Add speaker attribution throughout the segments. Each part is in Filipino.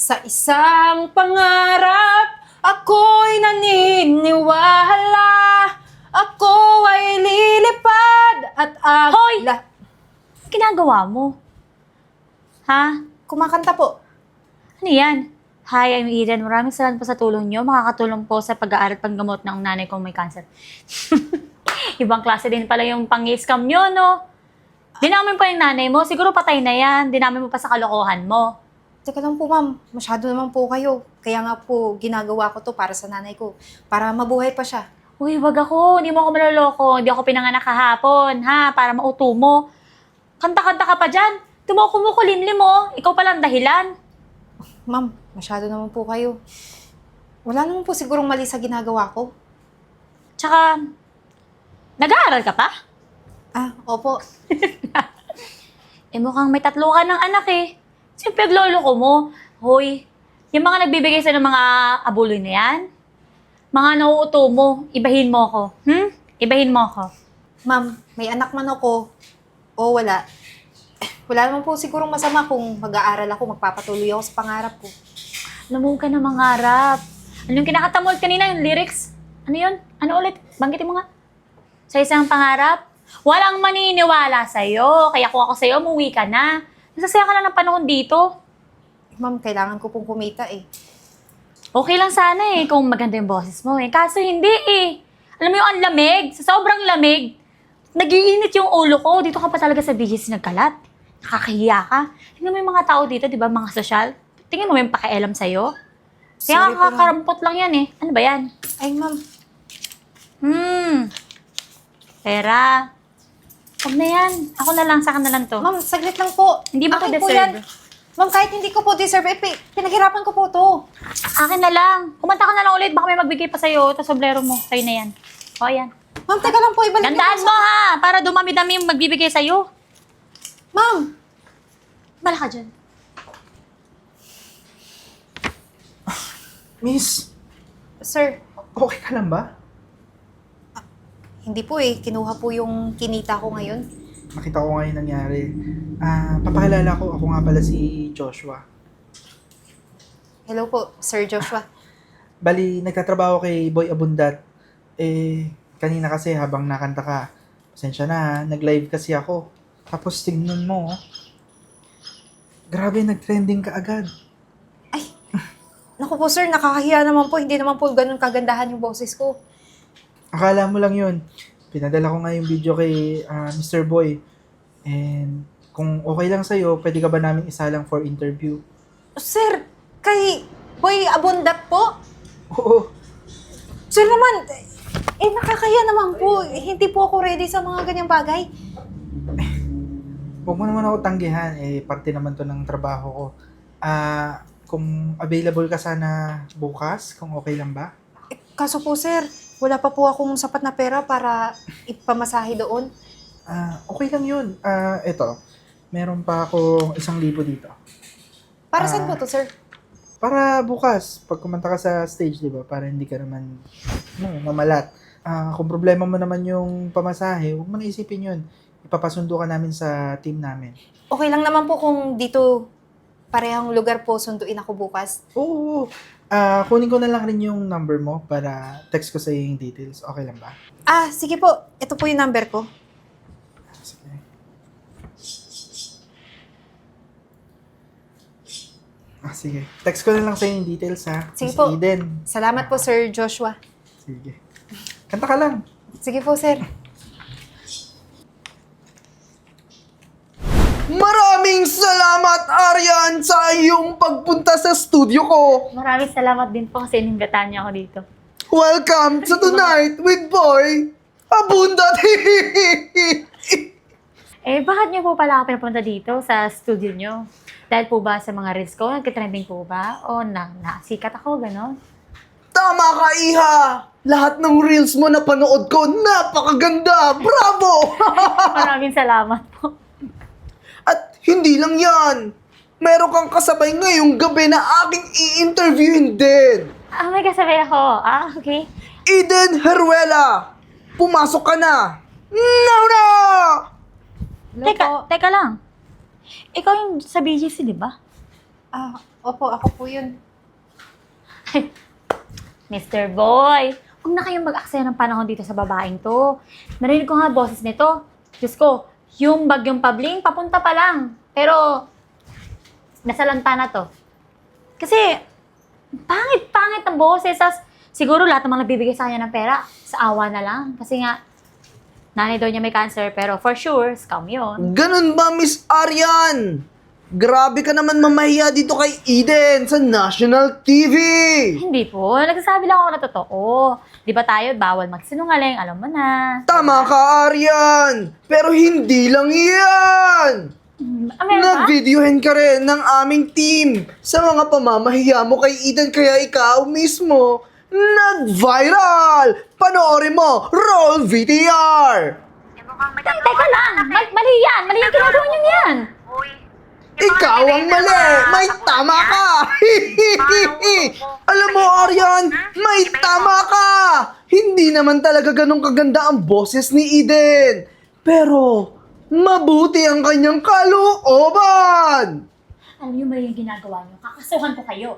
Speaker 1: Sa isang pangarap, ako'y naniniwala. Ako ay lilipad at
Speaker 2: Hoy! Ginagawa mo? Ha?
Speaker 1: Kumakanta po.
Speaker 2: Ano yan? Hi, I'm Eden. Maraming salamat po sa tulong nyo. Makakatulong po sa pag-aaral at panggamot ng nanay kong may cancer. Ibang klase din pala yung pang-scam nyo, no? Dinamin pa yung nanay mo. Siguro patay na yan. Dinamin mo pa sa kalokohan mo.
Speaker 1: Teka lang po, ma'am. Masyado naman po kayo. Kaya nga po, ginagawa ko to para sa nanay ko. Para mabuhay pa siya.
Speaker 2: Uy, wag ako. Hindi mo ako maloloko. Hindi ako pinanganak kahapon, ha? Para mauto mo. Kanta-kanta ka pa dyan. Kumukulimlim mo. Ikaw palang dahilan.
Speaker 1: Ma'am, masyado naman po kayo. Wala naman po sigurong mali sa ginagawa ko.
Speaker 2: Tsaka, nag-aaral ka pa?
Speaker 1: Opo.
Speaker 2: Mukhang may 3 ka ng anak eh. Siyempre, lolo ko mo. Hoy, yung mga nagbibigay sa ng mga abuloy na yan, mga nauuto mo, ibahin mo ako. Ibahin mo ako.
Speaker 1: Ma'am, may anak man ako o wala. Wala naman po sigurong masama kung mag-aaral ako, magpapatuloy ako sa pangarap ko.
Speaker 2: Alam mo ka na mangarap. Ano yung kinakatamol kanina, yung lyrics? Ano yun? Ano ulit? Banggitin mo nga. Sa isang pangarap, walang maniniwala sa'yo. Kaya kung ako sa'yo, umuwi ka na. Nasasaya ka lang ng panahon dito.
Speaker 1: Ma'am, kailangan ko pong kumita eh.
Speaker 2: Okay lang sana kung maganda yung boses mo Kaso hindi Alam mo yung ang lamig, sa sobrang lamig, nagiinit yung ulo ko. Dito ka pa talaga sa BGC nagkalat. Nakakahiya ka. Tingnan mo yung mga tao dito, di ba, mga sosyal. Tingnan mo may pakialam sa'yo. Kaya
Speaker 1: Sorry po, ma'am.
Speaker 2: kakarampot lang yan Ano ba yan?
Speaker 1: Ay, ma'am.
Speaker 2: Pera. Huwag na yan. Ako na lang, saka na lang to.
Speaker 1: Ma'am, saglit lang po.
Speaker 2: Hindi mo to
Speaker 1: Akin po
Speaker 2: deserve.
Speaker 1: yan. Ma'am, kahit hindi ko po deserve, pinaghirapan ko po to.
Speaker 2: Akin na lang. Kumanta ka na lang ulit, baka may magbigay pa sa'yo. Ito, sombrero mo. Sa'yo na yan. O, yan.
Speaker 1: Ma'am, teka lang po, ibalik niyo
Speaker 2: Tandaan
Speaker 1: po
Speaker 2: mo ha, para dumami-dami yung magbibigay sa'yo.
Speaker 1: Ma'am!
Speaker 2: Bala ka dyan.
Speaker 3: Miss,
Speaker 1: Sir,
Speaker 3: okay ka lang ba?
Speaker 1: hindi po kinuha po yung kinita ko ngayon.
Speaker 3: Nakita ko ngayon nangyari. Papakilala ko, ako nga pala si Joshua.
Speaker 1: Hello po, Sir Joshua.
Speaker 3: Bali, nagtatrabaho kay Boy Abundat. Kanina kasi habang nakanta ka, pasensya na, nag-live kasi ako. Tapos tingnan mo, grabe, nag-trending ka agad.
Speaker 1: Naku po sir, nakakahiya naman po. Hindi naman po ganun kagandahan yung boses ko.
Speaker 3: Akala mo lang yun. Pinadala ko nga yung video kay Mr. Boy. And kung okay lang sa'yo, pwede ka ba namin isalang for interview?
Speaker 1: Sir, kay Boy Abundat po?
Speaker 3: Oo.
Speaker 1: Sir naman, nakakahiya naman po. Hindi po ako ready sa mga ganyang bagay.
Speaker 3: Huwag mo naman ako tanggihan. Parte naman to ng trabaho ko. Kung available ka sana bukas, kung okay lang ba?
Speaker 1: Kaso po sir, wala pa po akong sapat na pera para ipamasahe doon.
Speaker 3: Okay lang yun. Eto, meron pa ako 1,000 dito.
Speaker 1: Para saan po to sir?
Speaker 3: Para bukas, pag kumanta ka sa stage, di ba? Para hindi ka naman mamalat. Kung problema mo naman yung pamasahe, huwag mo na isipin yun. Ipapasundo ka namin sa team namin.
Speaker 1: Okay lang naman po kung dito parehang lugar po sunduin ako bukas.
Speaker 3: Oo. Kunin ko na lang rin yung number mo para text ko sa yung details. Okay lang ba?
Speaker 1: Sige po. Ito po yung number ko.
Speaker 3: Sige. Sige. Text ko na lang sa yung details, ha?
Speaker 1: Sige
Speaker 3: Miss
Speaker 1: po.
Speaker 3: Eden.
Speaker 1: Salamat po Sir Joshua.
Speaker 3: Sige. Kanta ka lang.
Speaker 1: Sige po sir.
Speaker 3: Maraming salamat, Aryan, sa iyong pagpunta sa studio ko.
Speaker 2: Maraming salamat din po kasi inimbitahan niyo ako dito.
Speaker 3: Welcome to Tonight with Boy Abundat.
Speaker 2: Bakit niyo po pala ako pinapunta dito sa studio niyo? Dahil po ba sa mga reels ko, nagtitrending po ba? O nasikat ako, gano'n?
Speaker 3: Tama ka, Iha. Lahat ng reels mo na panood ko, napakaganda. Bravo!
Speaker 2: Maraming salamat po.
Speaker 3: At hindi lang yan. Meron kang kasabay ngayong gabi na aking i-interviewin din.
Speaker 2: May kasabay ako. Okay.
Speaker 3: Eden Heruela, pumasok ka na. Now na!
Speaker 1: Hello po.
Speaker 2: Teka lang. Ikaw yung sa BGC, di ba?
Speaker 1: Opo, ako po yun.
Speaker 2: Mr. Boy, huwag na kayong mag-aksaya ng panahon dito sa babaeng to. Narinig ko nga boses nito. Diyos ko, yung bagyong pabling, papunta pa lang. Pero, nasalanta na to. Kasi, pangit-pangit ang boses. Siguro lahat ng mga nagbibigay sa kanya ng pera, sa awa na lang. Kasi nga, nanay daw niya may cancer, pero for sure, scam yun.
Speaker 4: Ganun ba, Miss Aryan? Grabe ka naman mamahiya dito kay Eden sa national TV!
Speaker 2: Hindi po, nagsasabi lang ako na totoo. Di ba tayo, bawal magsinungaling, alam mo na.
Speaker 4: Tama ka, Aryan! Pero hindi lang yan!
Speaker 2: Meron ba?
Speaker 4: Nag-videohin ka rin ng aming team sa mga pamamahiya mo kay Eden, kaya ikaw mismo nag-viral! Panoorin mo! Roll VTR!
Speaker 2: Teka lang, mali yan. Mali yung ginagawa niyo yan.
Speaker 4: Ikaw ang mali! May tama ka! Alam mo, Aryan, may tama ka! Hindi naman talaga ganun kaganda ang boses ni Eden. Pero, mabuti ang kanyang kalooban!
Speaker 2: Alam niyo mali yung ginagawa niyo. Kakasuhan ko kayo.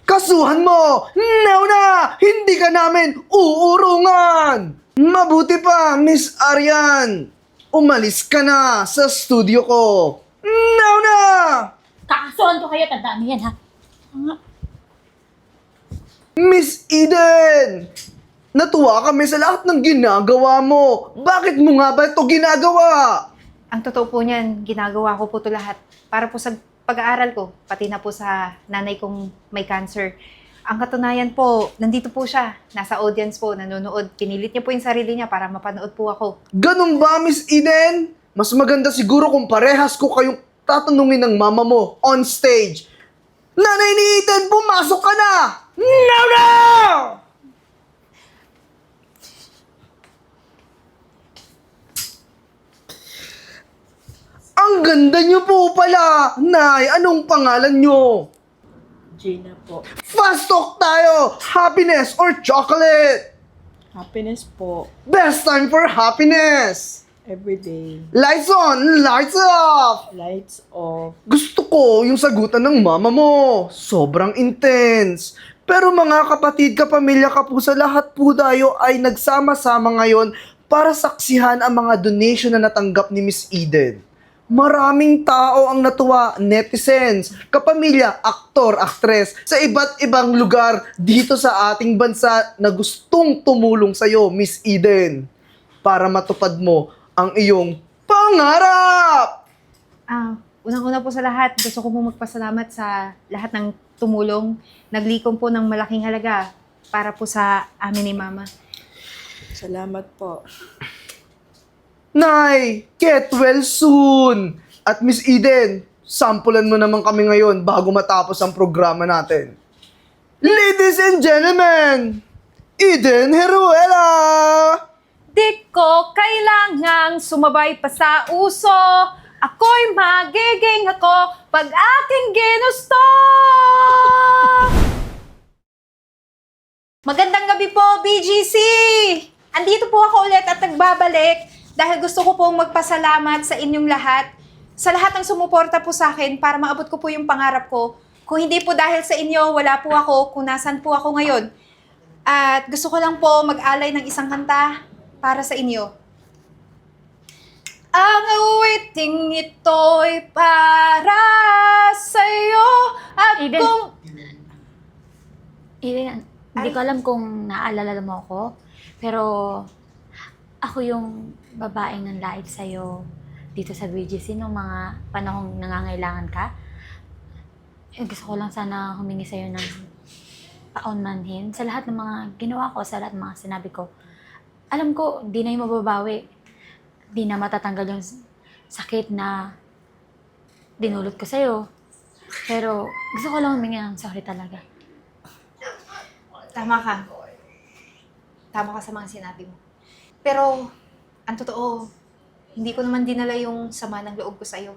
Speaker 4: Kasuhan mo! Now na! Hindi ka namin uurungan! Mabuti pa, Miss Aryan! Umalis ka na sa studio ko! Now na!
Speaker 2: Kakasuhan ko kayo. Tandaan niyo yan, ha?
Speaker 4: Miss Eden! Natuwa kami sa lahat ng ginagawa mo. Bakit mo nga ba ito ginagawa?
Speaker 1: Ang totoo po niyan, ginagawa ko po ito lahat para po sa pag-aaral ko, pati na po sa nanay kong may cancer. Ang katunayan po, nandito po siya, nasa audience po, nanonood. Pinilit niya po yung sarili niya para mapanood po ako.
Speaker 4: Ganun ba, Miss Eden? Mas maganda siguro kung parehas ko kayong tatanungin ng mama mo on stage. Nanay ni Eden, pumasok ka na! Now na! Ang ganda niyo po pala! Nay, anong pangalan niyo?
Speaker 5: Gina po.
Speaker 4: Fast talk tayo! Happiness or chocolate?
Speaker 5: Happiness po.
Speaker 4: Best time for happiness!
Speaker 5: Everyday.
Speaker 4: Lights on, lights off!
Speaker 5: Lights off.
Speaker 4: Gusto ko yung sagutan ng mama mo. Sobrang intense. Pero mga kapatid, kapamilya, kapuso, lahat po tayo ay nagsama-sama ngayon para saksihan ang mga donation na natanggap ni Miss Eden. Maraming tao ang natuwa, netizens, kapamilya, aktor, aktres, sa iba't ibang lugar dito sa ating bansa na gustong tumulong sa'yo, Miss Eden, para matupad mo ang iyong pangarap!
Speaker 1: Unang-una po sa lahat, gusto ko po magpasalamat sa lahat ng tumulong. Naglikom po ng malaking halaga para po sa amin ni Mama.
Speaker 5: Salamat po.
Speaker 4: Nay, get well soon! At Miss Eden, sampulan mo naman kami ngayon bago matapos ang programa natin. Ladies and gentlemen, Eden Heruela!
Speaker 6: Di ko kailangang sumabay pa sa uso. Ako'y magiging ako pag aking ginusto. Magandang gabi po, BGC! Andito po ako ulit at nagbabalik dahil gusto ko pong magpasalamat sa inyong lahat, sa lahat ng sumuporta po sa akin para maabot ko po yung pangarap ko. Kung hindi po dahil sa inyo, wala po ako kung nasan po ako ngayon. At gusto ko lang po mag-alay ng isang kanta para sa inyo. Ang awiting ito'y para sa'yo at
Speaker 2: Eden.
Speaker 6: kung...
Speaker 2: Eden, hindi ko alam kung naaalala mo ako, pero ako yung babaeng nanlait sa'yo dito sa BGC noong mga panahong nangangailangan ka. Gusto ko lang sana humingi sa'yo ng paunmanhin sa lahat ng mga ginawa ko, sa lahat ng mga sinabi ko. Alam ko, di na yung mababawi. Di na matatanggal yung sakit na dinulot ko sa'yo. Pero gusto ko lang humingi ng sorry talaga.
Speaker 1: Tama ka. Tama ka sa mga sinabi mo. Pero, ang totoo, hindi ko naman dinala yung sama ng loob ko sa'yo.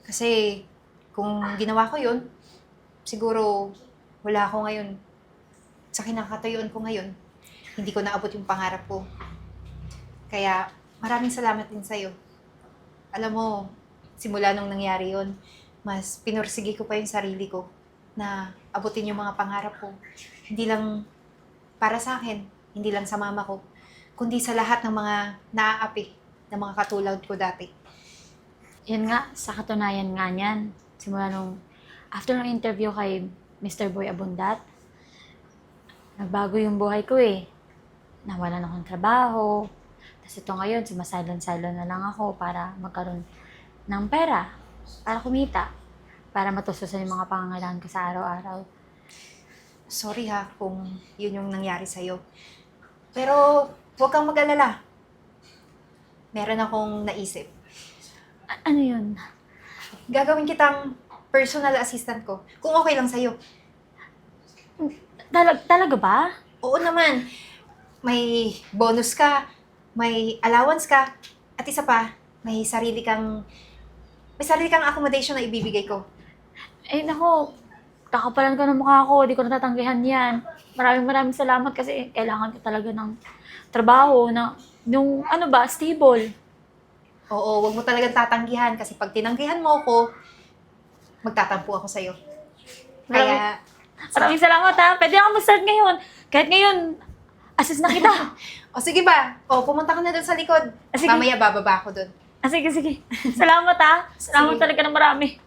Speaker 1: Kasi, kung ginawa ko yun, siguro wala ako ngayon. Sa kinakatayuan ko ngayon, hindi ko naabot yung pangarap ko. Kaya, maraming salamat din sa'yo. Alam mo, simula nung nangyari yun, mas pinursige ko pa yung sarili ko na abutin yung mga pangarap ko. Hindi lang para sa akin, hindi lang sa mama ko, kundi sa lahat ng mga naaapi ng mga katulad ko dati.
Speaker 2: Yan nga, sa katunayan nga niyan. Simula nung, after ng interview kay Mr. Boy Abundat, nagbago yung buhay ko eh. Nawalan akong trabaho. Tapos ito ngayon, sumasilent-silent na lang ako para magkaroon ng pera, para kumita, para matustusan yung mga pangangailangan ko sa araw-araw.
Speaker 1: Sorry ha kung yun yung nangyari sa'yo. Pero huwag kang mag-alala. Meron akong naisip.
Speaker 2: Ano yun?
Speaker 1: Gagawin kitang personal assistant ko. Kung okay lang sa'yo.
Speaker 2: Talaga ba?
Speaker 1: Oo naman. May bonus ka, may allowance ka, at isa pa, may sarili kang accommodation na ibibigay ko.
Speaker 2: Eh, nako, kakapalan ka ng mukha ko, di ko natatanggihan yan. Maraming salamat kasi kailangan ko talaga ng trabaho na, yung ano ba, stable.
Speaker 1: Oo, wag mo talagang tatanggihan kasi pag tinanggihan mo ako, magtatampo ako sa'yo. Kaya,
Speaker 2: Maraming salamat ha. Pwede ako mag-start ngayon. Kahit ngayon, assist na kita.
Speaker 1: o sige ba? O, pumunta ka na doon sa likod.
Speaker 2: Sige.
Speaker 1: Mamaya bababa ako doon.
Speaker 2: Sige. Salamat ha. Salamat
Speaker 1: Sige.
Speaker 2: talaga ng marami.